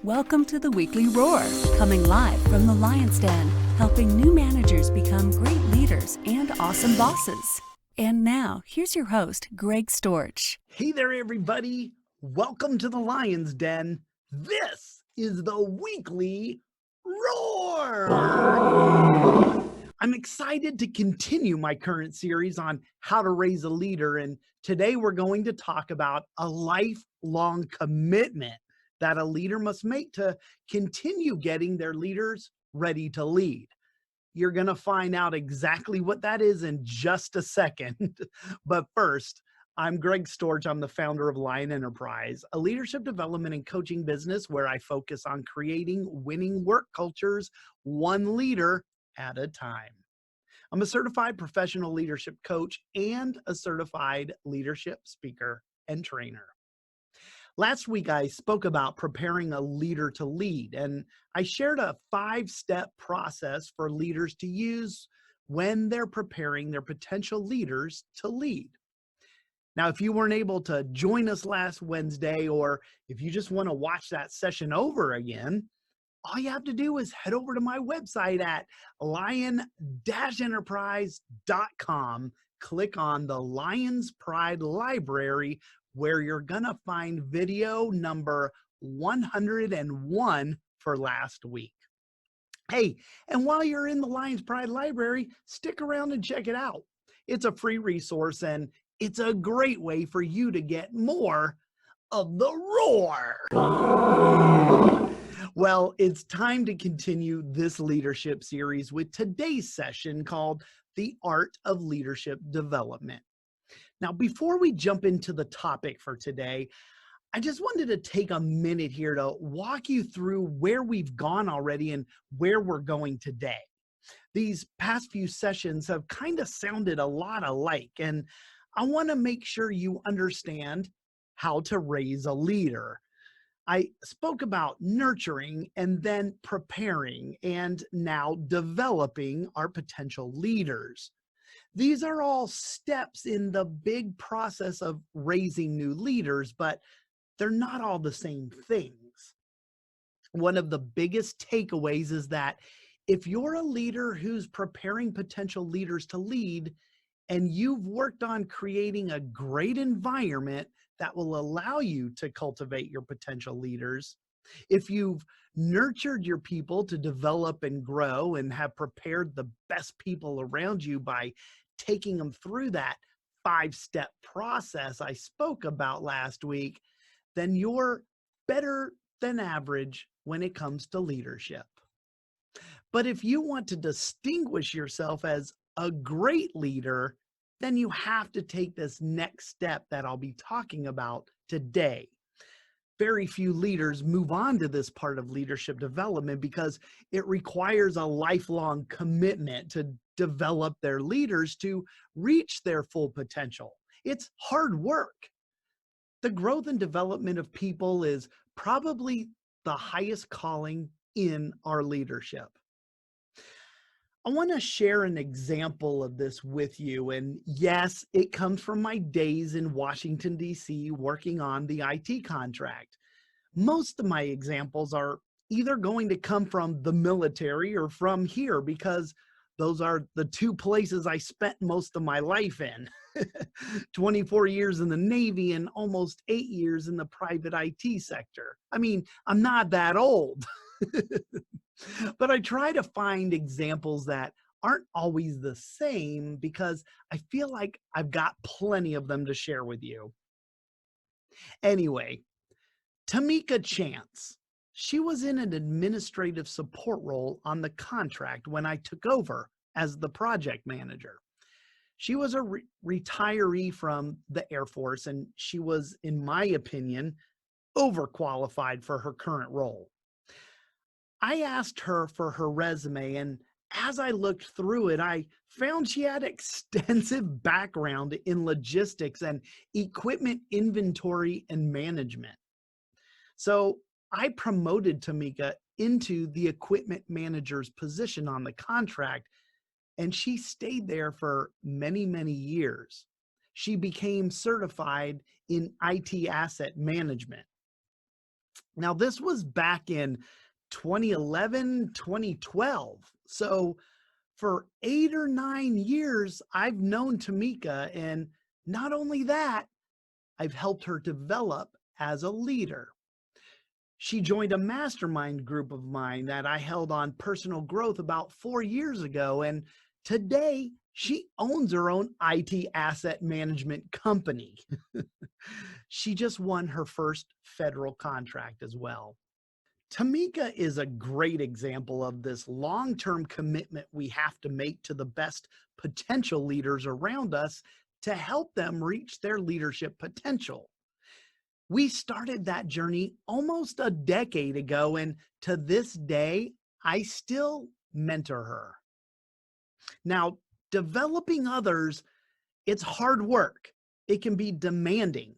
Welcome to the Weekly Roar, coming live from the Lion's Den, helping new managers become great leaders and awesome bosses. And now, here's your host, Greg Storch. Hey there, everybody. Welcome to the Lion's Den. This is the Weekly Roar. I'm excited to continue my current series on how to raise a leader, and today we're going to talk about a lifelong commitment that a leader must make to continue getting their leaders ready to lead. You're going to find out exactly what that is in just a second. But first, I'm Greg Storch. I'm the founder of Lion Enterprise, a leadership development and coaching business where I focus on creating winning work cultures, one leader at a time. I'm a certified professional leadership coach and a certified leadership speaker and trainer. Last week, I spoke about preparing a leader to lead, and I shared a 5-step process for leaders to use when they're preparing their potential leaders to lead. Now, if you weren't able to join us last Wednesday, or if you just want to watch that session over again, all you have to do is head over to my website at lion-enterprise.com, click on the Lion's Pride Library, where you're gonna find video number 101 for last week. Hey, and while you're in the Lion's Pride Library, stick around and check it out. It's a free resource, and it's a great way for you to get more of the roar. Well, it's time to continue this leadership series with today's session called The Art of Leadership Development. Now, before we jump into the topic for today, I just wanted to take a minute here to walk you through where we've gone already and where we're going today. These past few sessions have kind of sounded a lot alike, and I want to make sure you understand how to raise a leader. I spoke about nurturing and then preparing and now developing our potential leaders. These are all steps in the big process of raising new leaders, but they're not all the same things. One of the biggest takeaways is that if you're a leader who's preparing potential leaders to lead, and you've worked on creating a great environment that will allow you to cultivate your potential leaders, if you've nurtured your people to develop and grow and have prepared the best people around you by taking them through that 5-step process I spoke about last week, then you're better than average when it comes to leadership. But if you want to distinguish yourself as a great leader, then you have to take this next step that I'll be talking about today. Very few leaders move on to this part of leadership development because it requires a lifelong commitment to develop their leaders to reach their full potential. It's hard work. The growth and development of people is probably the highest calling in our leadership. I want to share an example of this with you. And yes, it comes from my days in Washington, D.C., working on the IT contract. Most of my examples are either going to come from the military or from here, because those are the two places I spent most of my life in. 24 years in the Navy and almost 8 years in the private IT sector. I mean, I'm not that old. But I try to find examples that aren't always the same because I feel like I've got plenty of them to share with you. Anyway, Tamika Chance, she was in an administrative support role on the contract when I took over as the project manager. She was a retiree from the Air Force, and she was, in my opinion, overqualified for her current role. I asked her for her resume, and as I looked through it, I found she had extensive background in logistics and equipment inventory and management. So I promoted Tamika into the equipment manager's position on the contract, and she stayed there for many, many years. She became certified in IT asset management. Now, this was back in 2011, 2012. So for 8 or 9 years, I've known Tamika. And not only that, I've helped her develop as a leader. She joined a mastermind group of mine that I held on personal growth about 4 years ago. And today, she owns her own IT asset management company. She just won her first federal contract as well. Tamika is a great example of this long term commitment we have to make to the best potential leaders around us to help them reach their leadership potential. We started that journey almost a decade ago, and to this day, I still mentor her. Now, developing others, it's hard work. It can be demanding.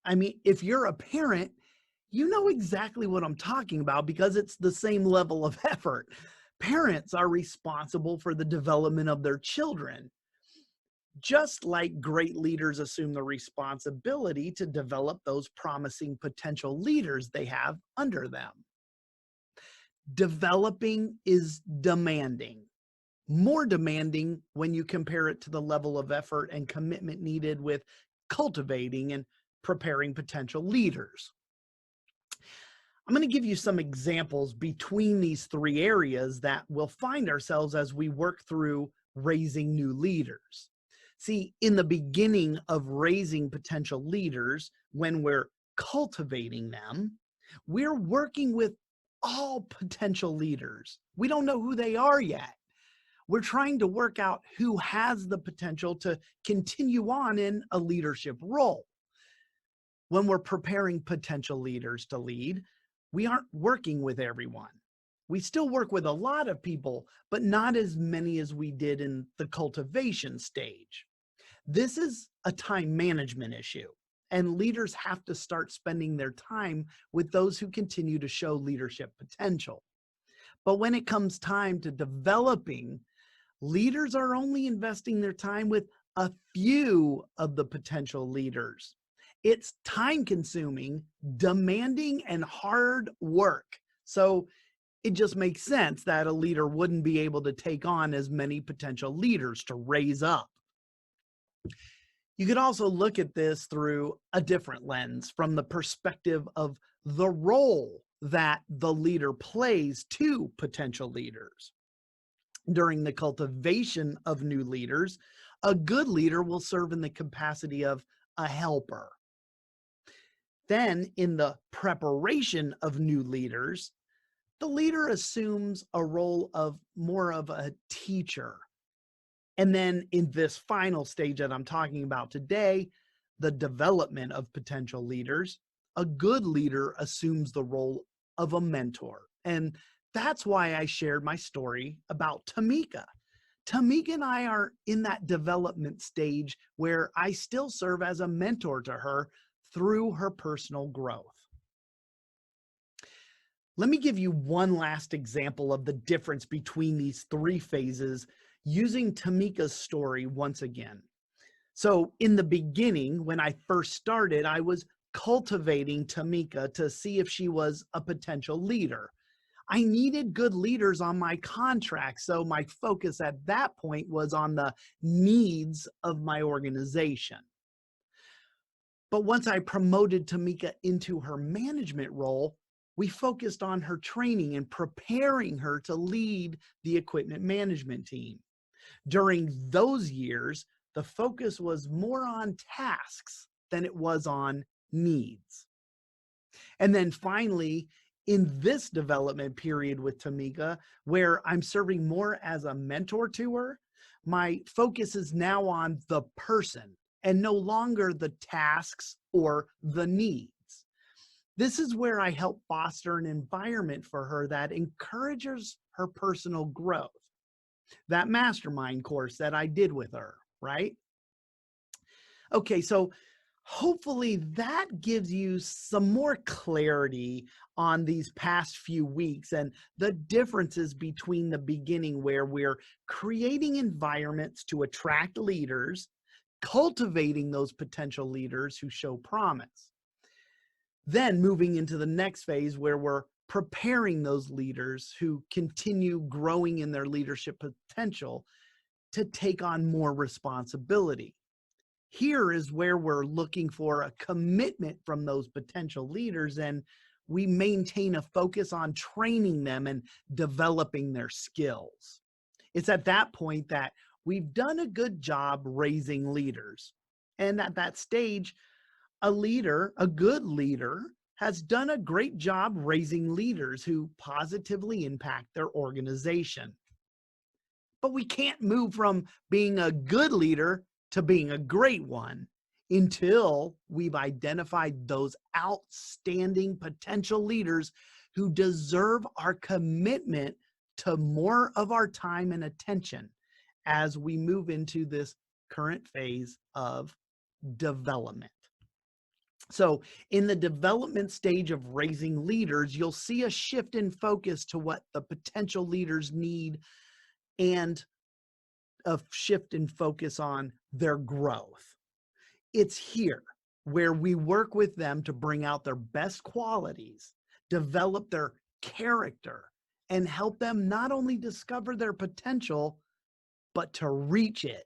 I mean, if you're a parent, you know exactly what I'm talking about because it's the same level of effort. Parents are responsible for the development of their children, just like great leaders assume the responsibility to develop those promising potential leaders they have under them. Developing is demanding, more demanding when you compare it to the level of effort and commitment needed with cultivating and preparing potential leaders. I'm going to give you some examples between these three areas that we'll find ourselves as we work through raising new leaders. See, in the beginning of raising potential leaders, when we're cultivating them, we're working with all potential leaders. We don't know who they are yet. We're trying to work out who has the potential to continue on in a leadership role. When we're preparing potential leaders to lead, we aren't working with everyone. We still work with a lot of people, but not as many as we did in the cultivation stage. This is a time management issue, and leaders have to start spending their time with those who continue to show leadership potential. But when it comes time to developing, leaders are only investing their time with a few of the potential leaders. It's time consuming, demanding, and hard work. So it just makes sense that a leader wouldn't be able to take on as many potential leaders to raise up. You could also look at this through a different lens from the perspective of the role that the leader plays to potential leaders. During the cultivation of new leaders, a good leader will serve in the capacity of a helper. Then, in the preparation of new leaders, the leader assumes a role of more of a teacher. And then in this final stage that I'm talking about today, the development of potential leaders, a good leader assumes the role of a mentor. And that's why I shared my story about Tamika. Tamika and I are in that development stage where I still serve as a mentor to her through her personal growth. Let me give you one last example of the difference between these three phases using Tamika's story once again. So in the beginning, when I first started, I was cultivating Tamika to see if she was a potential leader. I needed good leaders on my contract, so my focus at that point was on the needs of my organization. But once I promoted Tamika into her management role, we focused on her training and preparing her to lead the equipment management team. During those years, the focus was more on tasks than it was on needs. And then finally, in this development period with Tamika, where I'm serving more as a mentor to her, my focus is now on the person and no longer the tasks or the needs. This is where I help foster an environment for her that encourages her personal growth. That mastermind course that I did with her, right? Okay, so hopefully that gives you some more clarity on these past few weeks and the differences between the beginning where we're creating environments to attract leaders, cultivating those potential leaders who show promise. Then moving into the next phase where we're preparing those leaders who continue growing in their leadership potential to take on more responsibility. Here is where we're looking for a commitment from those potential leaders, and we maintain a focus on training them and developing their skills. It's at that point that we've done a good job raising leaders. And at that stage, a good leader, has done a great job raising leaders who positively impact their organization. But we can't move from being a good leader to being a great one until we've identified those outstanding potential leaders who deserve our commitment to more of our time and attention as we move into this current phase of development. So in the development stage of raising leaders, you'll see a shift in focus to what the potential leaders need and a shift in focus on their growth. It's here where we work with them to bring out their best qualities, develop their character, and help them not only discover their potential, but to reach it.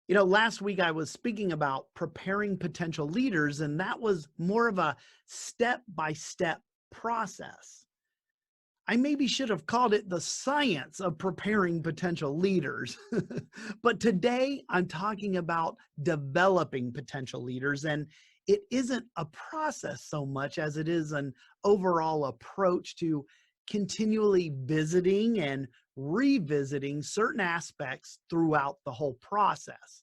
Last week I was speaking about preparing potential leaders, and that was more of a step-by-step process. I maybe should have called it the science of preparing potential leaders. But today I'm talking about developing potential leaders, and it isn't a process so much as it is an overall approach to continually visiting and revisiting certain aspects throughout the whole process.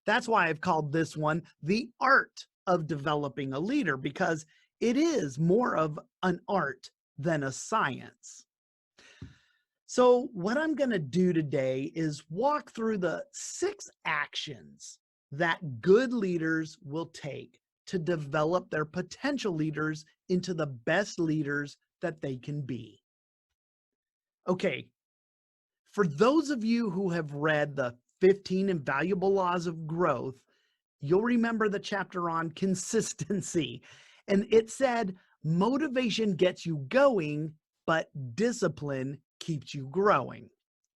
That's why I've called this one the art of developing a leader, because it is more of an art than a science. So what I'm going to do today is walk through the 6 actions that good leaders will take to develop their potential leaders into the best leaders that they can be. Okay, for those of you who have read the 15 Invaluable Laws of Growth, you'll remember the chapter on consistency. And it said, motivation gets you going, but discipline keeps you growing.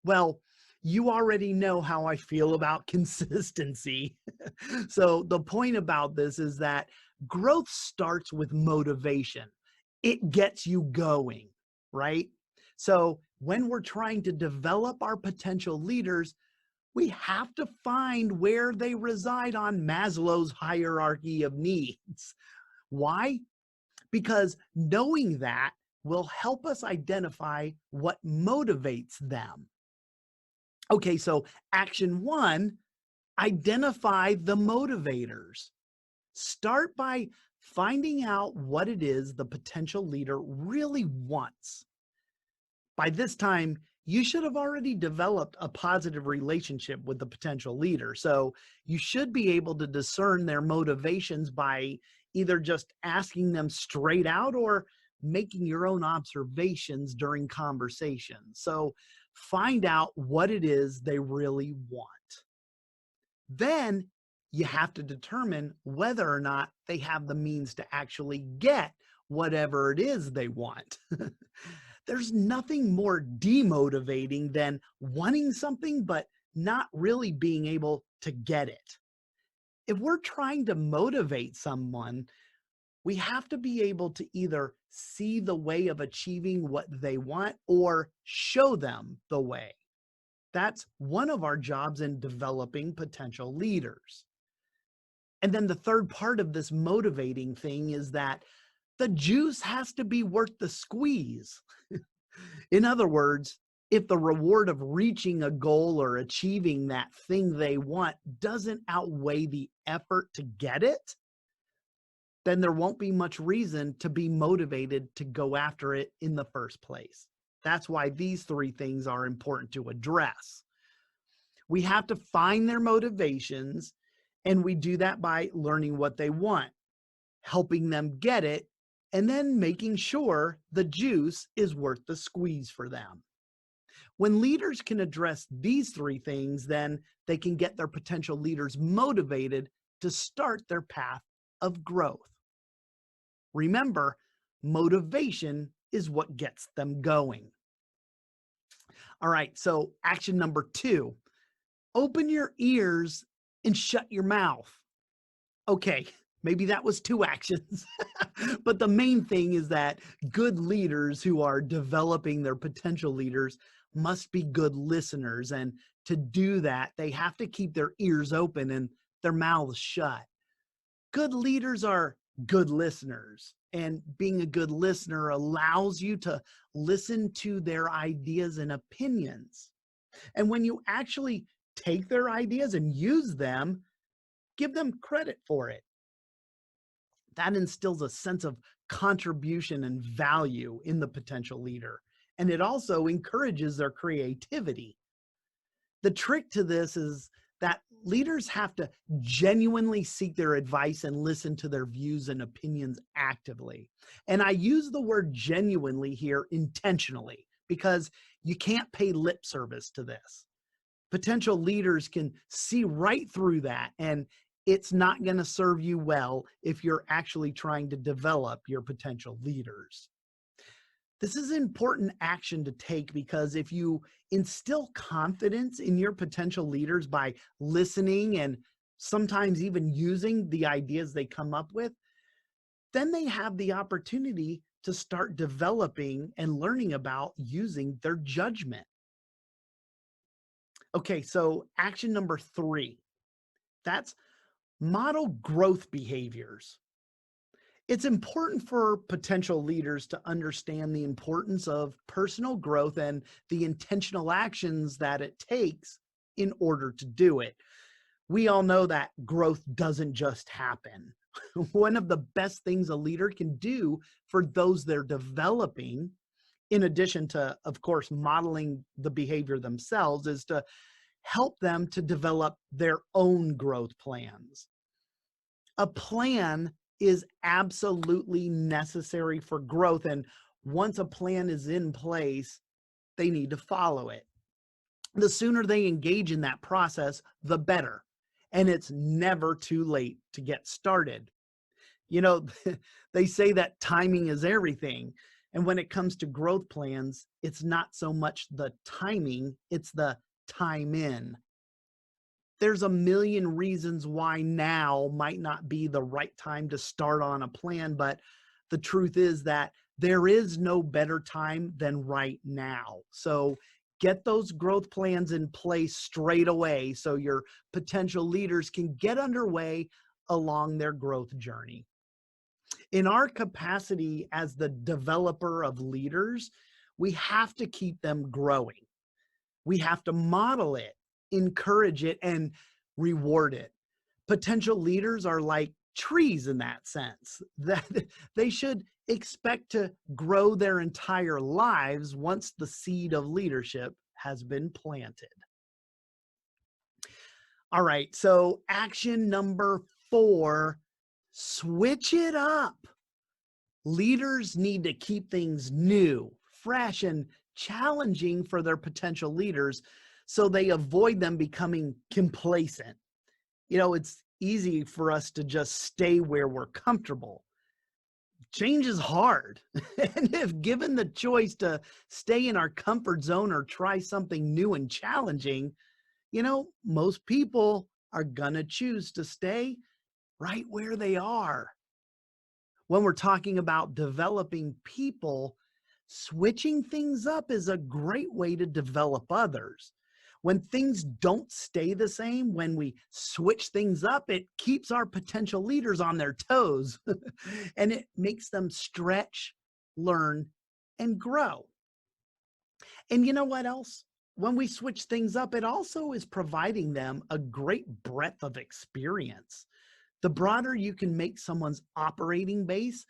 Well, you already know how I feel about consistency. So the point about this is that growth starts with motivation. It gets you going, right? So when we're trying to develop our potential leaders, we have to find where they reside on Maslow's hierarchy of needs. Why? Because knowing that will help us identify what motivates them. Okay, so action 1, identify the motivators. Start by finding out what it is the potential leader really wants. By this time, you should have already developed a positive relationship with the potential leader. So you should be able to discern their motivations by either just asking them straight out or making your own observations during conversations. So find out what it is they really want. Then you have to determine whether or not they have the means to actually get whatever it is they want. There's nothing more demotivating than wanting something but not really being able to get it. If we're trying to motivate someone, we have to be able to either see the way of achieving what they want or show them the way. That's one of our jobs in developing potential leaders. And then the third part of this motivating thing is that the juice has to be worth the squeeze. In other words, if the reward of reaching a goal or achieving that thing they want doesn't outweigh the effort to get it, then there won't be much reason to be motivated to go after it in the first place. That's why these 3 things are important to address. We have to find their motivations, and we do that by learning what they want, helping them get it, and then making sure the juice is worth the squeeze for them. When leaders can address these 3 things, then they can get their potential leaders motivated to start their path of growth. Remember, motivation is what gets them going. All right, so action number 2, open your ears and shut your mouth. Okay, maybe that was 2 actions. But the main thing is that good leaders who are developing their potential leaders must be good listeners. And to do that, they have to keep their ears open and their mouths shut. Good leaders are good listeners. And being a good listener allows you to listen to their ideas and opinions. And when you actually take their ideas and use them, give them credit for it. That instills a sense of contribution and value in the potential leader. And it also encourages their creativity. The trick to this is that leaders have to genuinely seek their advice and listen to their views and opinions actively. And I use the word genuinely here intentionally because you can't pay lip service to this. Potential leaders can see right through that, and it's not going to serve you well if you're actually trying to develop your potential leaders. This is important action to take because if you instill confidence in your potential leaders by listening and sometimes even using the ideas they come up with, then they have the opportunity to start developing and learning about using their judgment. Okay, so action number 3, that's model growth behaviors. It's important for potential leaders to understand the importance of personal growth and the intentional actions that it takes in order to do it. We all know that growth doesn't just happen. One of the best things a leader can do for those they're developing, in addition to, of course, modeling the behavior themselves, is to help them to develop their own growth plans. A plan is absolutely necessary for growth. And once a plan is in place, they need to follow it. The sooner they engage in that process, the better. And it's never too late to get started. You know, they say that timing is everything. And when it comes to growth plans, it's not so much the timing, it's the time in. There's a million reasons why now might not be the right time to start on a plan, but the truth is that there is no better time than right now. So get those growth plans in place straight away so your potential leaders can get underway along their growth journey. In our capacity as the developer of leaders, we have to keep them growing. We have to model it, encourage it, and reward it. Potential leaders are like trees in that sense, that they should expect to grow their entire lives once the seed of leadership has been planted. All right, so action number 4, switch it up. Leaders need to keep things new, fresh, and challenging for their potential leaders so they avoid them becoming complacent. You know, it's easy for us to just stay where we're comfortable. Change is hard. And if given the choice to stay in our comfort zone or try something new and challenging, you know, most people are going to choose to stay right where they are. When we're talking about developing people, switching things up is a great way to develop others. When things don't stay the same, when we switch things up, it keeps our potential leaders on their toes and it makes them stretch, learn, and grow. And you know what else? When we switch things up, it also is providing them a great breadth of experience. The broader you can make someone's operating base,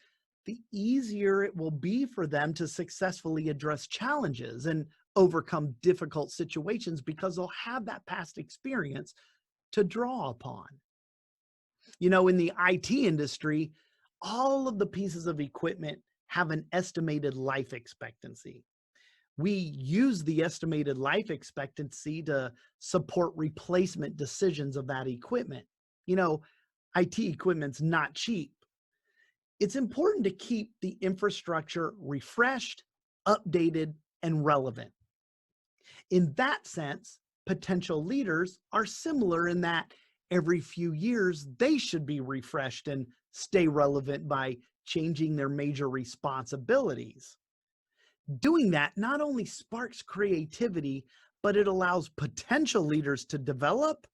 the easier it will be for them to successfully address challenges and overcome difficult situations because they'll have that past experience to draw upon. You know, in the IT industry, all of the pieces of equipment have an estimated life expectancy. We use the estimated life expectancy to support replacement decisions of that equipment. You know, IT equipment's not cheap. It's important to keep the infrastructure refreshed, updated, and relevant. In that sense, potential leaders are similar in that every few years they should be refreshed and stay relevant by changing their major responsibilities. Doing that not only sparks creativity, but it allows potential leaders to develop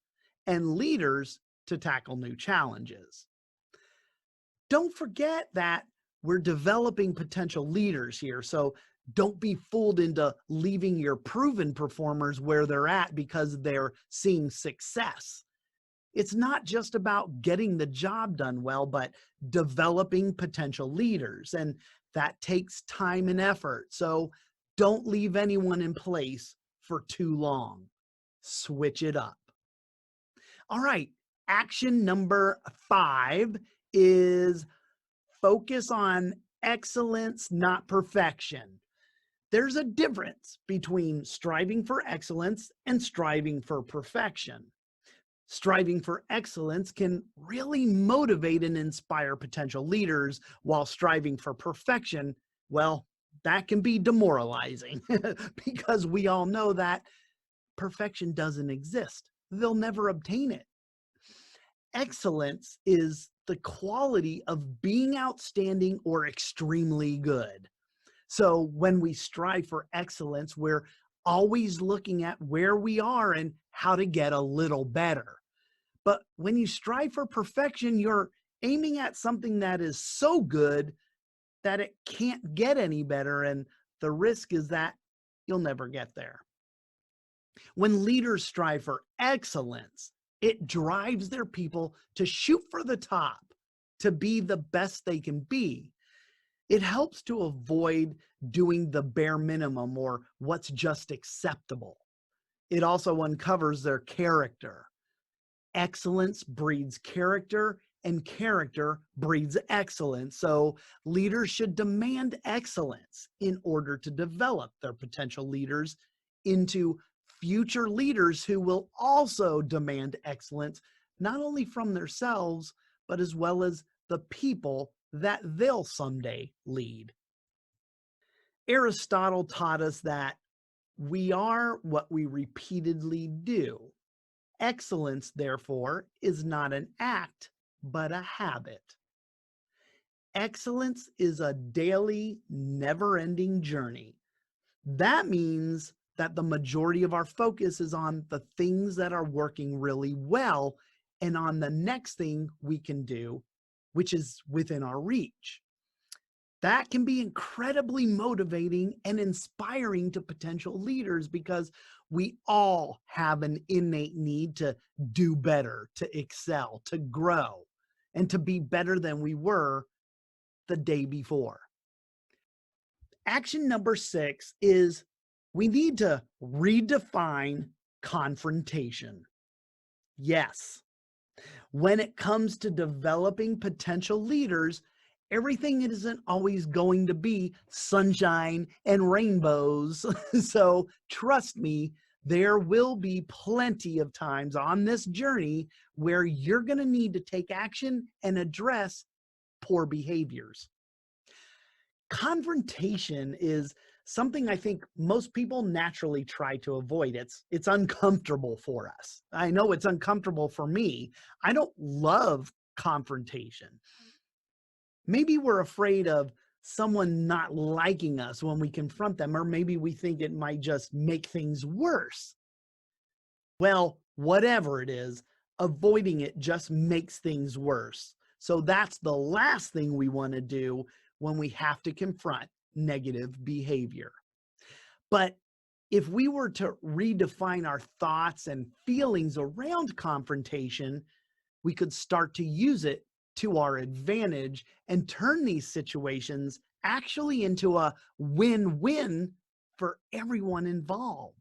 and leaders to tackle new challenges. Don't forget that we're developing potential leaders here. So don't be fooled into leaving your proven performers where they're at because they're seeing success. It's not just about getting the job done well, but developing potential leaders. And that takes time and effort. So don't leave anyone in place for too long. Switch it up. All right. Action number 5 is focus on excellence, not perfection. There's a difference between striving for excellence and striving for perfection. Striving for excellence can really motivate and inspire potential leaders, while striving for perfection, well, that can be demoralizing because we all know that perfection doesn't exist. They'll never obtain it. Excellence is the quality of being outstanding or extremely good. So when we strive for excellence, we're always looking at where we are and how to get a little better. But when you strive for perfection, you're aiming at something that is so good that it can't get any better. And the risk is that you'll never get there. When leaders strive for excellence, it drives their people to shoot for the top, to be the best they can be. It helps to avoid doing the bare minimum or what's just acceptable. It also uncovers their character. Excellence breeds character, and character breeds excellence. So leaders should demand excellence in order to develop their potential leaders into future leaders who will also demand excellence, not only from themselves, but as well as the people that they'll someday lead. Aristotle taught us that we are what we repeatedly do. Excellence, therefore, is not an act, but a habit. Excellence is a daily, never-ending journey. That means that the majority of our focus is on the things that are working really well and on the next thing we can do, which is within our reach. That can be incredibly motivating and inspiring to potential leaders because we all have an innate need to do better, to excel, to grow, and to be better than we were the day before. Action number 6 is we need to redefine confrontation. Yes, when it comes to developing potential leaders, everything isn't always going to be sunshine and rainbows. So trust me, there will be plenty of times on this journey where you're going to need to take action and address poor behaviors. Confrontation is something I think most people naturally try to avoid. It's uncomfortable for us. I know it's uncomfortable for me. I don't love confrontation. Maybe we're afraid of someone not liking us when we confront them, or maybe we think it might just make things worse. Well, whatever it is, avoiding it just makes things worse. So that's the last thing we want to do when we have to confront negative behavior. But if we were to redefine our thoughts and feelings around confrontation, we could start to use it to our advantage and turn these situations actually into a win-win for everyone involved.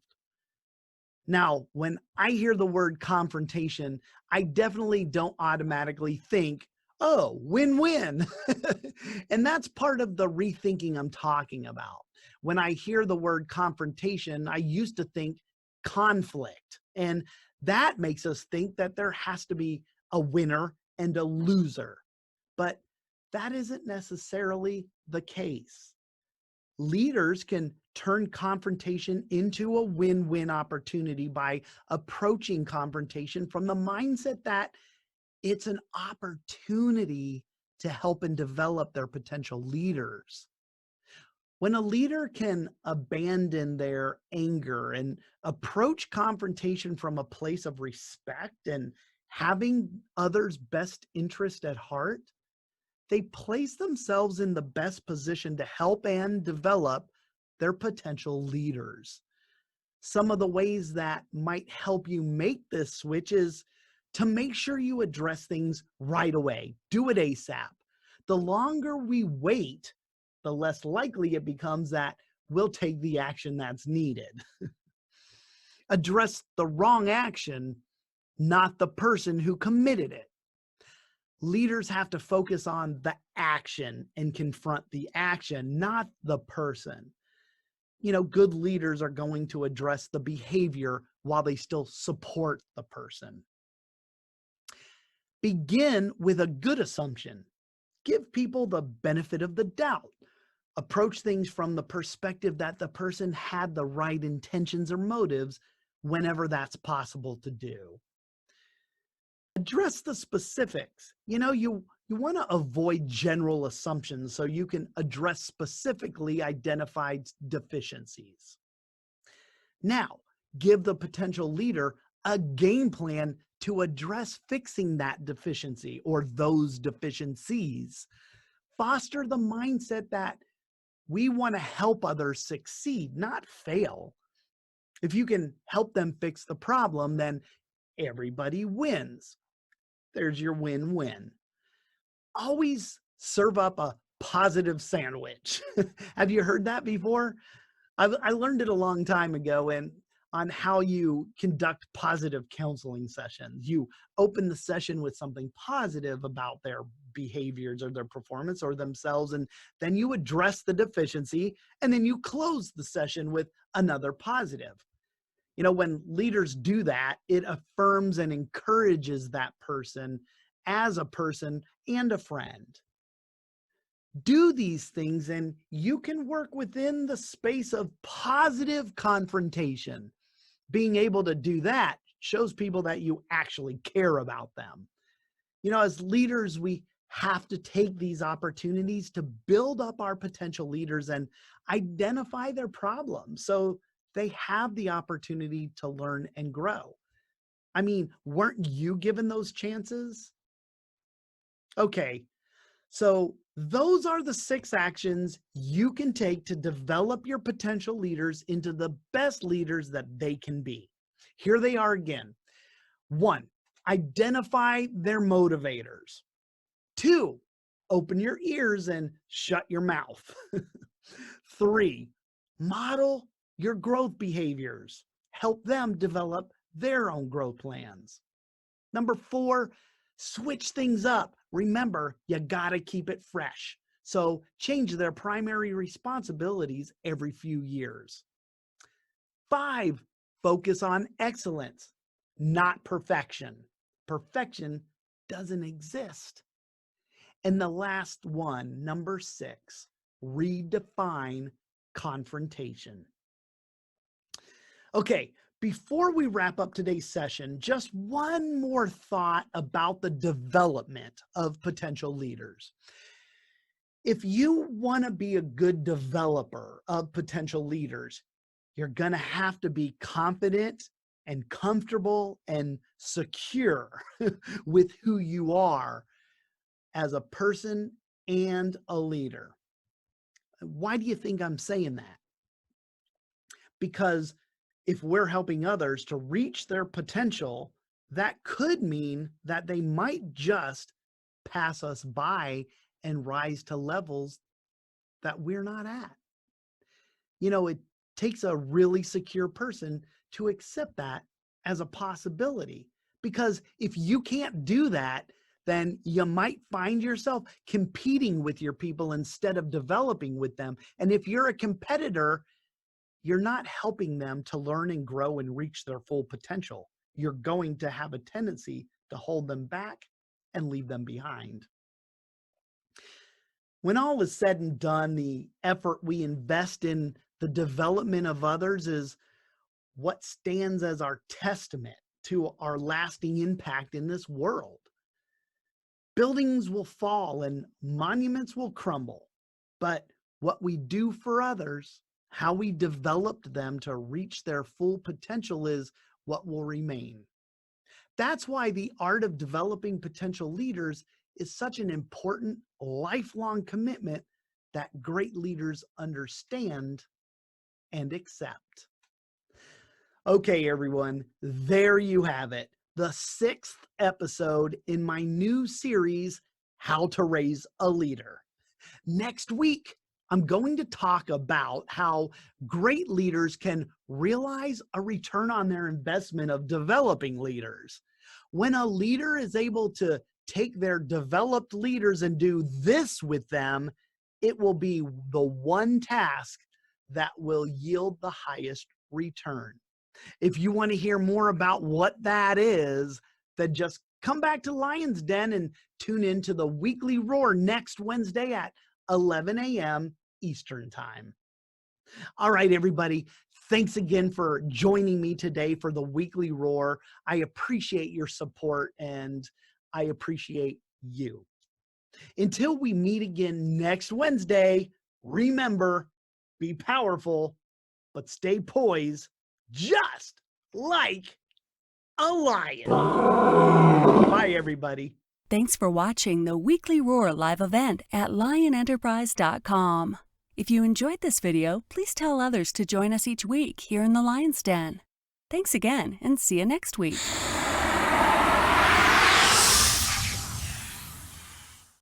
Now, when I hear the word confrontation, I definitely don't automatically think, oh, win-win. And that's part of the rethinking I'm talking about. When I hear the word confrontation, I used to think conflict. And that makes us think that there has to be a winner and a loser. But that isn't necessarily the case. Leaders can turn confrontation into a win-win opportunity by approaching confrontation from the mindset that it's an opportunity to help and develop their potential leaders. When a leader can abandon their anger and approach confrontation from a place of respect and having others' best interest at heart, they place themselves in the best position to help and develop their potential leaders. Some of the ways that might help you make this switch is to make sure you address things right away. Do it ASAP. The longer we wait, the less likely it becomes that we'll take the action that's needed. Address the wrong action, not the person who committed it. Leaders have to focus on the action and confront the action, not the person. Good leaders are going to address the behavior while they still support the person. Begin with a good assumption. Give people the benefit of the doubt. Approach things from the perspective that the person had the right intentions or motives whenever that's possible to do. Address the specifics. You want to avoid general assumptions so you can address specifically identified deficiencies. Now, give the potential leader a game plan to address fixing that deficiency or those deficiencies. Foster the mindset that we want to help others succeed, not fail. If you can help them fix the problem, then everybody wins. There's your win-win. Always serve up a positive sandwich. Have you heard that before? I learned it a long time ago on how you conduct positive counseling sessions. You open the session with something positive about their behaviors or their performance or themselves, and then you address the deficiency, and then you close the session with another positive. When leaders do that, it affirms and encourages that person as a person and a friend. Do these things and you can work within the space of positive confrontation. Being able to do that shows people that you actually care about them. As leaders, we have to take these opportunities to build up our potential leaders and identify their problems so they have the opportunity to learn and grow. Weren't you given those chances? Okay, so those are the 6 actions you can take to develop your potential leaders into the best leaders that they can be. Here they are again. 1, identify their motivators. 2, open your ears and shut your mouth. 3, model your growth behaviors. Help them develop their own growth plans. Number 4, switch things up. Remember, you gotta keep it fresh. So change their primary responsibilities every few years. 5, focus on excellence, not perfection. Perfection doesn't exist. And the last one, number 6, redefine confrontation. Okay, before we wrap up today's session, just one more thought about the development of potential leaders. If you want to be a good developer of potential leaders, you're going to have to be confident and comfortable and secure with who you are as a person and a leader. Why do you think I'm saying that? Because if we're helping others to reach their potential, that could mean that they might just pass us by and rise to levels that we're not at. It takes a really secure person to accept that as a possibility, because if you can't do that, then you might find yourself competing with your people instead of developing with them. And if you're a competitor, you're not helping them to learn and grow and reach their full potential. You're going to have a tendency to hold them back and leave them behind. When all is said and done, the effort we invest in the development of others is what stands as our testament to our lasting impact in this world. Buildings will fall and monuments will crumble, but what we do for others, how we developed them to reach their full potential, is what will remain. That's why the art of developing potential leaders is such an important lifelong commitment that great leaders understand and accept. Okay, everyone, there you have it. The 6th episode in my new series, How to Raise a Leader. Next week, I'm going to talk about how great leaders can realize a return on their investment of developing leaders. When a leader is able to take their developed leaders and do this with them, it will be the one task that will yield the highest return. If you want to hear more about what that is, then just come back to Lion's Den and tune into the Weekly Roar next Wednesday at 11 a.m. Eastern Time. All right, everybody. Thanks again for joining me today for the Weekly Roar. I appreciate your support and I appreciate you. Until we meet again next Wednesday, remember, be powerful, but stay poised, just like a lion. Bye, everybody. Thanks for watching the Weekly Roar live event at lionenterprise.com. If you enjoyed this video, please tell others to join us each week here in the Lion's Den. Thanks again, and see you next week.